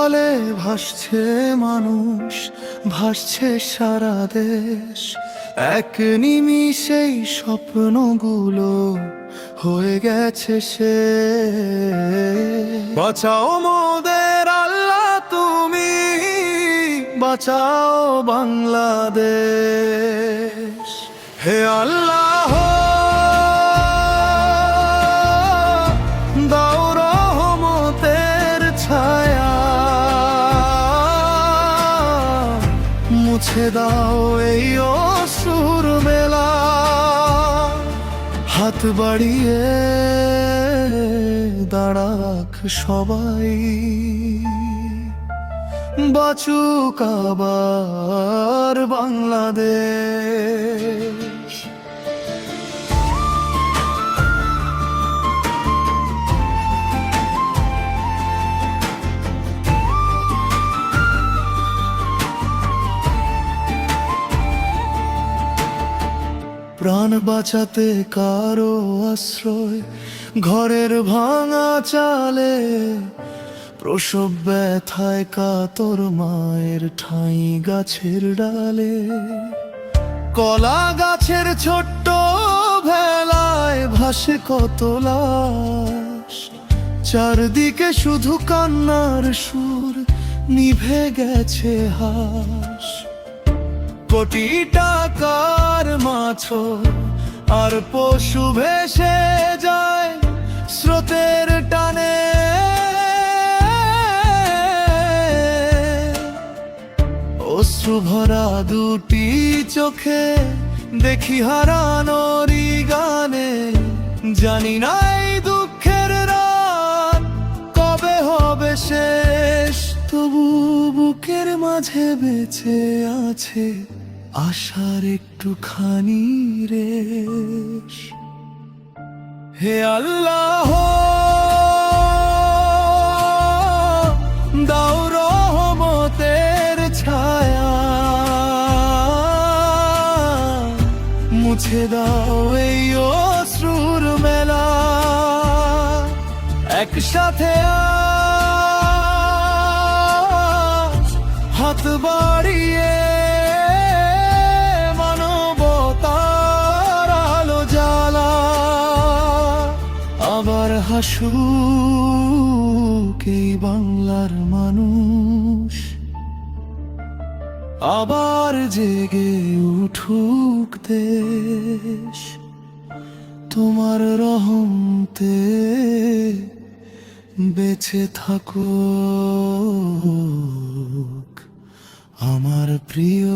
জলে ভাসছে মানুষ, ভাসছে সারা দেশ। এক নিমিষেই স্বপ্নগুলো হয়ে গেছে শেষ। বাঁচাও মোদের আল্লাহ তুমি, বাঁচাও বাংলাদেশ। হে আল্লাহ দাও রহমতের ছায়া, মুছে দাও এই অশ্রুর মেলা। হাত বাড়িয়ে দাঁড়াক সবাই, বাঁচুক আবার বাংলাদেশ। প্রাণ বাঁচাতে কারো আশ্রয় ঘরের ভাঙা চালে, প্রসব ব্যথায় কাতর মায়ের ঠাঁই গাছের ডালে। কলা গাছের ছোট্ট ভেলায় ভাসে কত লাশ, চারদিকে শুধু কান্নার সুর, নিভে গেছে হাস। কোটি টাকার মাছ আর পশু ভেসে যায় স্রোতের টানে। অশ্রু ভরা দুটি চোখে দেখি হারানোরই গানে। জানি না এই দুঃখের রাত কবে হবে শেষ, তবু বুকের মাঝে বেঁচে আছে আশার একটুখানি রেশ। হে আল্লাহ দাও রহমতের ছায়া, মুছে দাও এই অশ্রুর মেলা। একসাথে হাত বাড়িয়ে মানবতার আলো জ্বালা। আবার হাসুক এই বাংলার মানুষ, আবার জেগে উঠুক দেশ। তোমার রহমতে বেঁচে থাকুক আমার প্রিয়